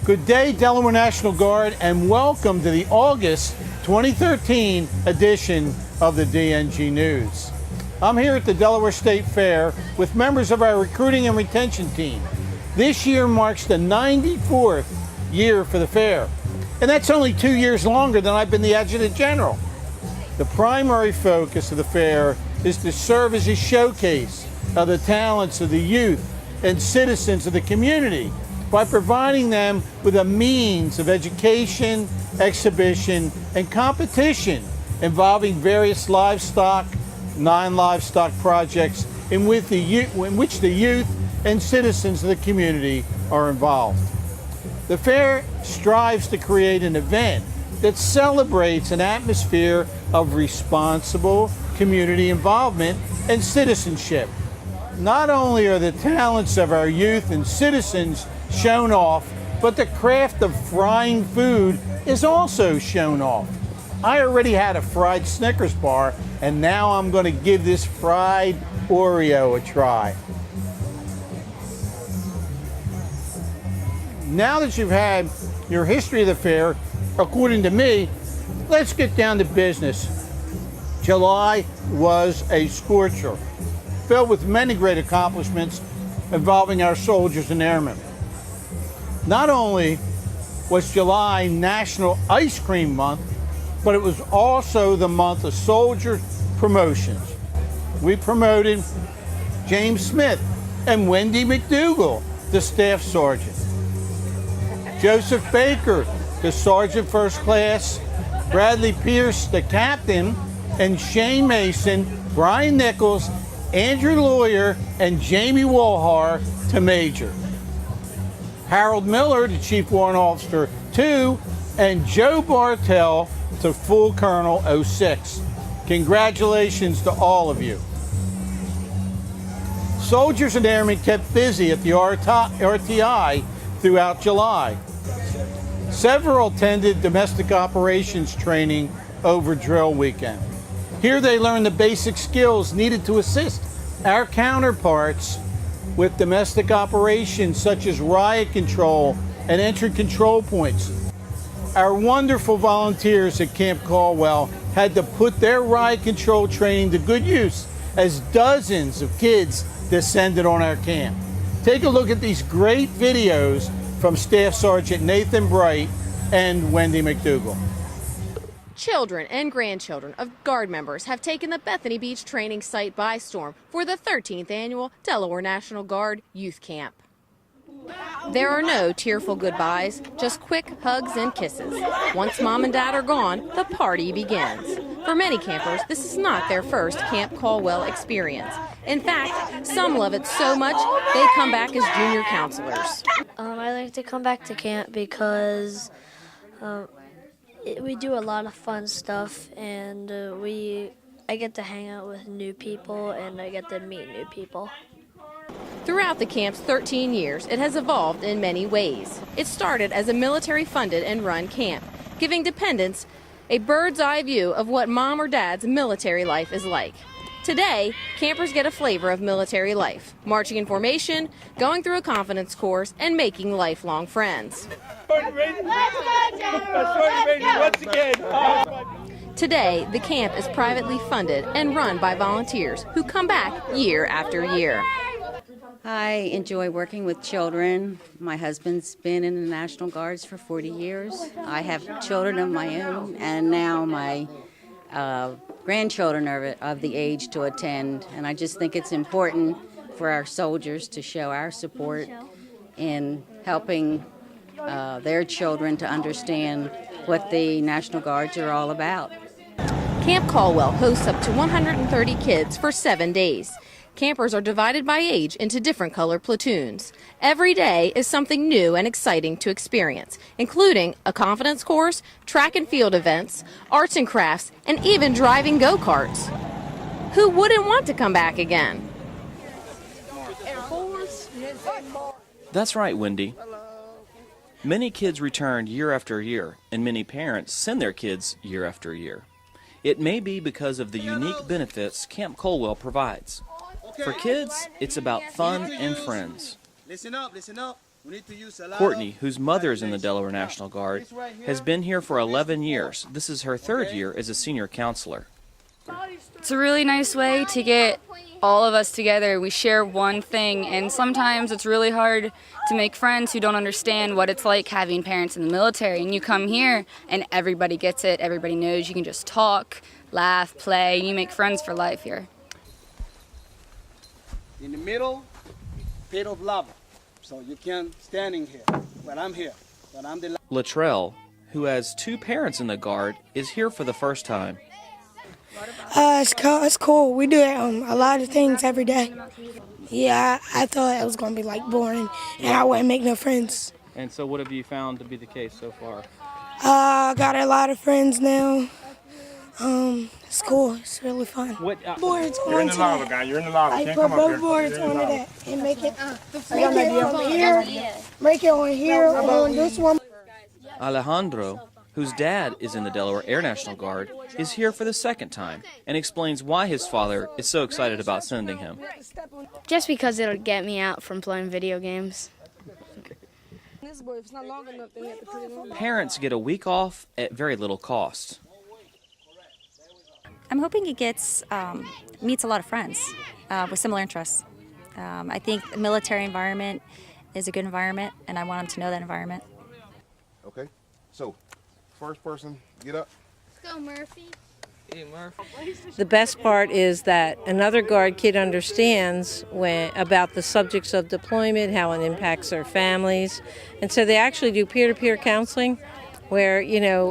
Good day, Delaware National Guard, and welcome to the August 2013 edition of the DNG News. I'm here at the Delaware State Fair with members of our recruiting and retention team. This year marks the 94th year for the fair, and that's only 2 years longer than I've been the Adjutant General. The primary focus of the fair is to serve as a showcase of the talents of the youth and citizens of the community by providing them with a means of education, exhibition, and competition involving various livestock, non-livestock projects in which the youth and citizens of the community are involved. The fair strives to create an event that celebrates an atmosphere of responsible community involvement and citizenship. Not only are the talents of our youth and citizens shown off, but the craft of frying food is also shown off. I already had a fried Snickers bar, and now I'm going to give this fried Oreo a try. Now that you've had your history of the fair, according to me, let's get down to business. July was a scorcher, filled with many great accomplishments involving our soldiers and airmen. Not only was July National Ice Cream Month, but it was also the month of soldier promotions. We promoted James Smith and Wendy McDougal to Staff Sergeant, Joseph Baker to Sergeant First Class, Bradley Pierce to Captain, and Shane Mason, Brian Nichols, Andrew Lawyer, and Jamie Woolhar to Major. Harold Miller to Chief Warrant Officer 2, and Joe Bartell to Full Colonel 06. Congratulations to all of you. Soldiers and airmen kept busy at the RTI throughout July. Several attended domestic operations training over drill weekend. Here they learned the basic skills needed to assist our counterparts with domestic operations such as riot control and entry control points. Our wonderful volunteers at Camp Colwell had to put their riot control training to good use as dozens of kids descended on our camp. Take a look at these great videos from Staff Sergeant Nathan Bright and Wendy McDougal. Children and grandchildren of Guard members have taken the Bethany Beach training site by storm for the 13th annual Delaware National Guard Youth Camp. There are no tearful goodbyes, just quick hugs and kisses. Once mom and dad are gone, the party begins. For many campers, this is not their first Camp Colwell experience. In fact, some love it so much they come back as junior counselors. I like to come back to camp because we do a lot of fun stuff, and I get to hang out with new people, and I get to meet new people. Throughout the camp's 13 years, it has evolved in many ways. It started as a military-funded and run camp, giving dependents a bird's-eye view of what mom or dad's military life is like. Today, campers get a flavor of military life, marching in formation, going through a confidence course, and making lifelong friends. Today, the camp is privately funded and run by volunteers who come back year after year. I enjoy working with children. My husband's been in the National Guards for 40 years. I have children of my own, and now my grandchildren are of the age to attend. And I just think it's important for our soldiers to show our support in helping their children to understand what the National Guards are all about. Camp Colwell hosts up to 130 kids for 7 days. Campers are divided by age into different color platoons. Every day is something new and exciting to experience, including a confidence course, track and field events, arts and crafts, and even driving go-karts. Who wouldn't want to come back again? That's right, Wendy. Many kids return year after year, and many parents send their kids year after year. It may be because of the unique benefits Camp Colwell provides. For kids, it's about fun and friends. Listen up, listen up. Courtney, whose mother is in the Delaware National Guard, has been here for 11 years. This is her third year as a senior counselor. It's a really nice way to get all of us together. We share one thing, and sometimes it's really hard to make friends who don't understand what it's like having parents in the military. And you come here, and everybody gets it. Everybody knows you can just talk, laugh, play. You make friends for life here. In the middle, pit of lava. So you can stand in here, but I'm here. But I'm the Latrell, who has two parents in the Guard, is here for the first time. It's cool. We do a lot of things every day. Yeah, I thought it was going to be like boring and I wouldn't make no friends. And so what have you found to be the case so far? I got a lot of friends now. It's cool. It's really fun. Boards You're in the lava, guy. You're in the lava. I put both boards on that and make it on here, make it on here, on this one. Alejandro, whose dad is in the Delaware Air National Guard, is here for the second time and explains why his father is so excited about sending him. Just because it'll get me out from playing video games. Parents get a week off at very little cost. I'm hoping he meets a lot of friends with similar interests. I think the military environment is a good environment, and I want him to know that environment. Okay, so first person, get up. Let's go, Murphy. The best part is that another Guard kid understands about the subjects of deployment, how it impacts their families. And so they actually do peer-to-peer counseling where,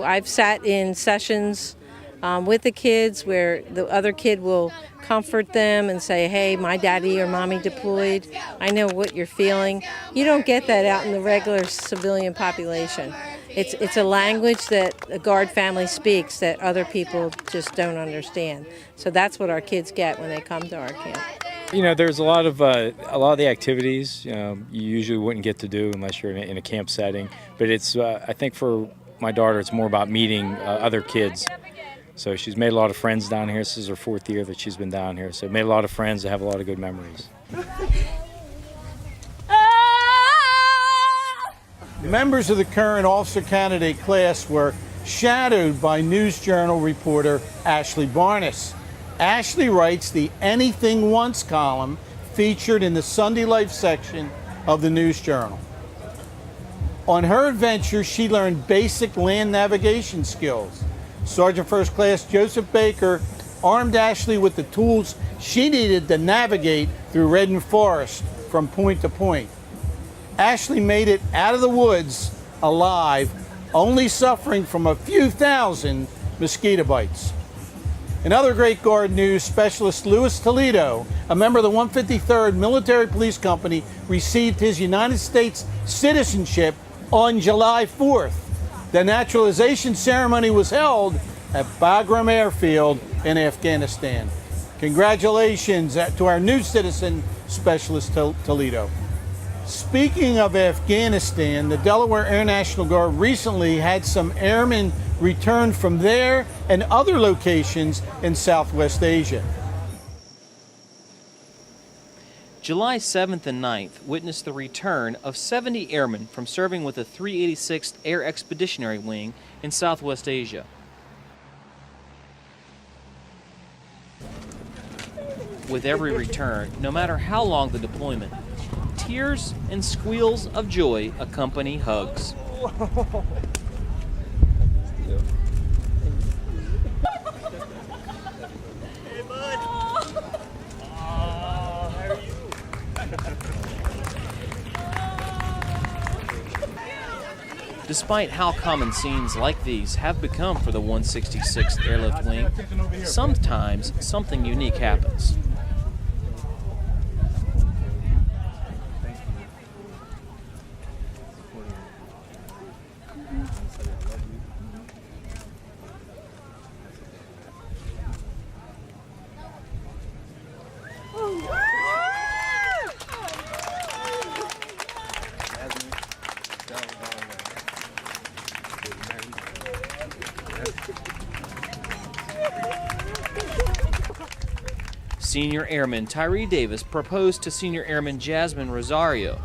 I've sat in sessions with the kids where the other kid will comfort them and say, hey, my daddy or mommy deployed. I know what you're feeling. You don't get that out in the regular civilian population. It's a language that a Guard family speaks that other people just don't understand. So that's what our kids get when they come to our camp. There's a lot of the activities you usually wouldn't get to do unless you're in a camp setting. But it's I think for my daughter, it's more about meeting other kids. So she's made a lot of friends down here. This is her 4th year that she's been down here. So made a lot of friends that have a lot of good memories. Members of the current officer candidate class were shadowed by News Journal reporter Ashley Barnes. Ashley writes the Anything Once column featured in the Sunday Life section of the News Journal. On her adventure, she learned basic land navigation skills. Sergeant First Class Joseph Baker armed Ashley with the tools she needed to navigate through Redden Forest from point to point. Ashley made it out of the woods alive, only suffering from a few thousand mosquito bites. In other great Guard news, Specialist Louis Toledo, a member of the 153rd Military Police Company, received his United States citizenship on July 4th. The naturalization ceremony was held at Bagram Airfield in Afghanistan. Congratulations to our new citizen, Specialist Toledo. Speaking of Afghanistan, the Delaware Air National Guard recently had some airmen return from there and other locations in Southwest Asia. July 7th and 9th witnessed the return of 70 airmen from serving with the 386th Air Expeditionary Wing in Southwest Asia. With every return, no matter how long the deployment, tears and squeals of joy accompany hugs. Despite how common scenes like these have become for the 166th Airlift Wing, sometimes something unique happens. Senior Airman Tyree Davis proposed to Senior Airman Jasmine Rosario.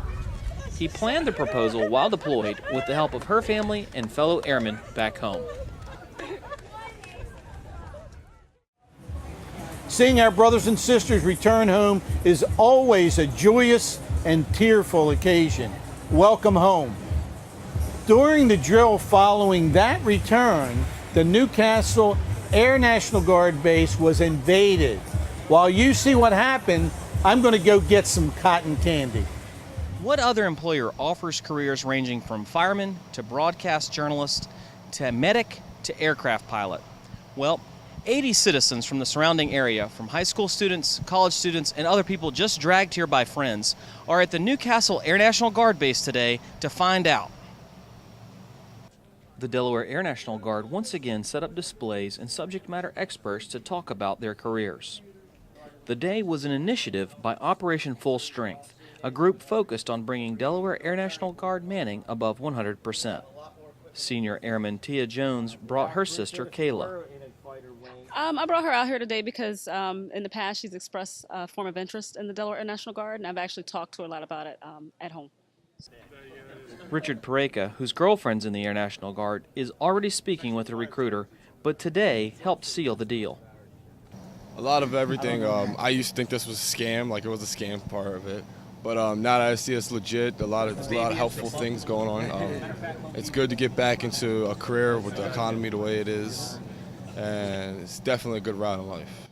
He planned the proposal while deployed with the help of her family and fellow airmen back home. Seeing our brothers and sisters return home is always a joyous and tearful occasion. Welcome home. During the drill following that return, the Newcastle Air National Guard base was invaded. While you see what happened, I'm going to go get some cotton candy. What other employer offers careers ranging from fireman to broadcast journalist to medic to aircraft pilot? Well, 80 citizens from the surrounding area, from high school students, college students, and other people just dragged here by friends, are at the Newcastle Air National Guard base today to find out. The Delaware Air National Guard once again set up displays and subject matter experts to talk about their careers. The day was an initiative by Operation Full Strength, a group focused on bringing Delaware Air National Guard manning above 100%. Senior Airman Tia Jones brought her sister Kayla. I brought her out here today because in the past she's expressed a form of interest in the Delaware Air National Guard, and I've actually talked to her a lot about it at home. Richard Pareka, whose girlfriend's in the Air National Guard, is already speaking with a recruiter, but today helped seal the deal. A lot of everything. I used to think this was a scam, like it was a scam part of it. But now that I see it's legit, a lot of helpful things going on. It's good to get back into a career with the economy the way it is, and it's definitely a good route in life.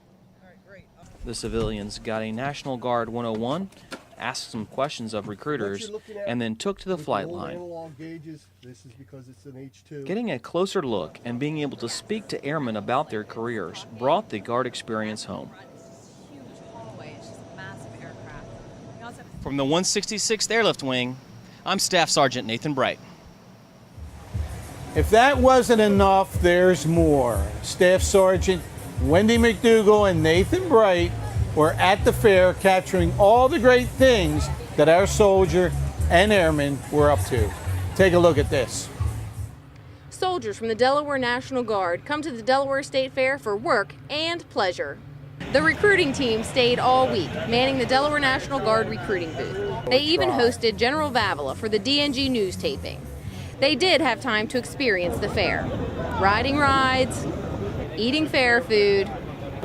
The civilians got a National Guard 101, asked some questions of recruiters, and then took to the flight line. Getting a closer look and being able to speak to airmen about their careers brought the Guard experience home. From the 166th Airlift Wing, I'm Staff Sergeant Nathan Bright. If that wasn't enough, there's more. Staff Sergeant Wendy McDougall and Nathan Bright were at the fair capturing all the great things that our soldier and airmen were up to. Take a look at this. Soldiers from the Delaware National Guard come to the Delaware State Fair for work and pleasure. The recruiting team stayed all week, manning the Delaware National Guard recruiting booth. They even hosted General Vavala for the DNG news taping. They did have time to experience the fair. Riding rides, eating fair food,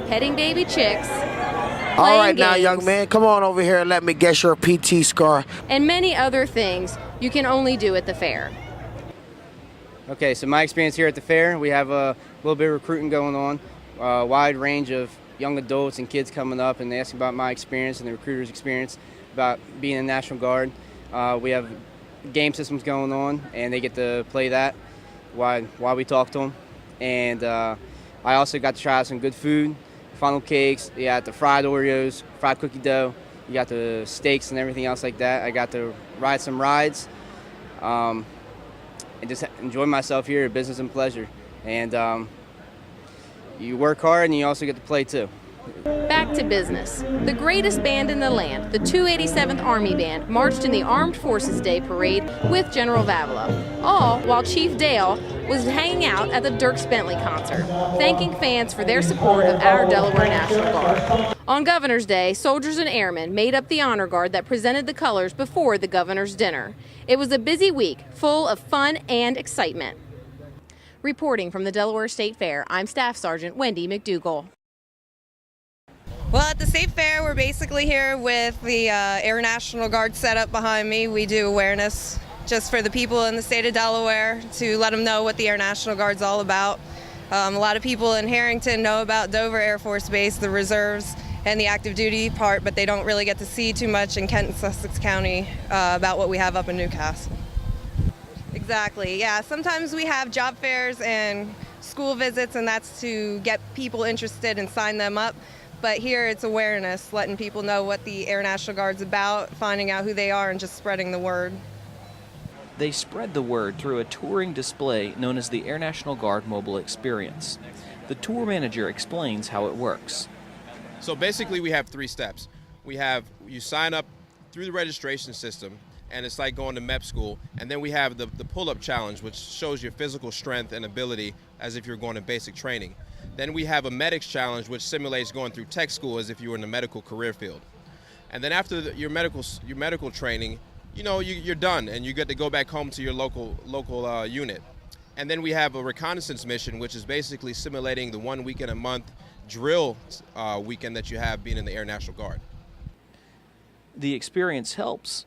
petting baby chicks, all right games, now, young man, come on over here and let me guess your PT scar. And many other things you can only do at the fair. Okay, so my experience here at the fair, we have a little bit of recruiting going on, a wide range of young adults and kids coming up and asking about my experience and the recruiter's experience about being in the National Guard. We have game systems going on, and they get to play that while we talk to them. And I also got to try some good food, funnel cakes. You got the fried Oreos, fried cookie dough. You got the steaks and everything else like that. I got to ride some rides and just enjoy myself here at Business and Pleasure. And you work hard and you also get to play too. Back to business. The greatest band in the land, the 287th Army Band, marched in the Armed Forces Day Parade with General Vavala, all while Chief Dale was hanging out at the Dierks Bentley concert, thanking fans for their support of our Delaware National Guard. On Governor's Day, soldiers and airmen made up the honor guard that presented the colors before the governor's dinner. It was a busy week, full of fun and excitement. Reporting from the Delaware State Fair, I'm Staff Sergeant Wendy McDougall. Well, at the State Fair, we're basically here with the Air National Guard set up behind me. We do awareness just for the people in the state of Delaware to let them know what the Air National Guard's all about. A lot of people in Harrington know about Dover Air Force Base, the reserves, and the active duty part, but they don't really get to see too much in Kent and Sussex County about what we have up in Newcastle. Exactly, yeah. Sometimes we have job fairs and school visits, and that's to get people interested and sign them up. But here it's awareness, letting people know what the Air National Guard's about, finding out who they are, and just spreading the word. They spread the word through a touring display known as the Air National Guard Mobile Experience. The tour manager explains how it works. So basically we have 3 steps. You sign up through the registration system, and it's like going to MEP school. And then we have the pull-up challenge, which shows your physical strength and ability as if you're going to basic training. Then we have a medics challenge, which simulates going through tech school as if you were in the medical career field. And then after your medical training, you're done and you get to go back home to your local unit. And then we have a reconnaissance mission, which is basically simulating the 1 weekend a month drill weekend that you have being in the Air National Guard. The experience helps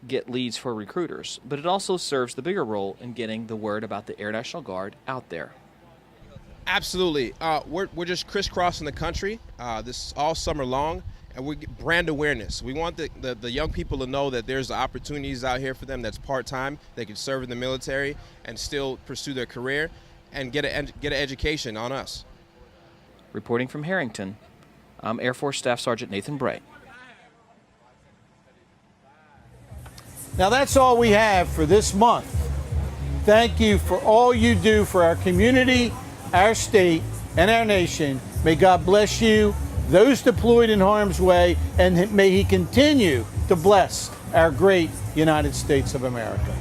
get leads for recruiters, but it also serves the bigger role in getting the word about the Air National Guard out there. Absolutely. We're just crisscrossing the country this all summer long, and we get brand awareness. We want the young people to know that there's opportunities out here for them that's part-time. They can serve in the military and still pursue their career and get an education on us. Reporting from Harrington, I'm Air Force Staff Sergeant Nathan Bray. Now that's all we have for this month. Thank you for all you do for our community, our state, and our nation. May God bless you, those deployed in harm's way, and may He continue to bless our great United States of America.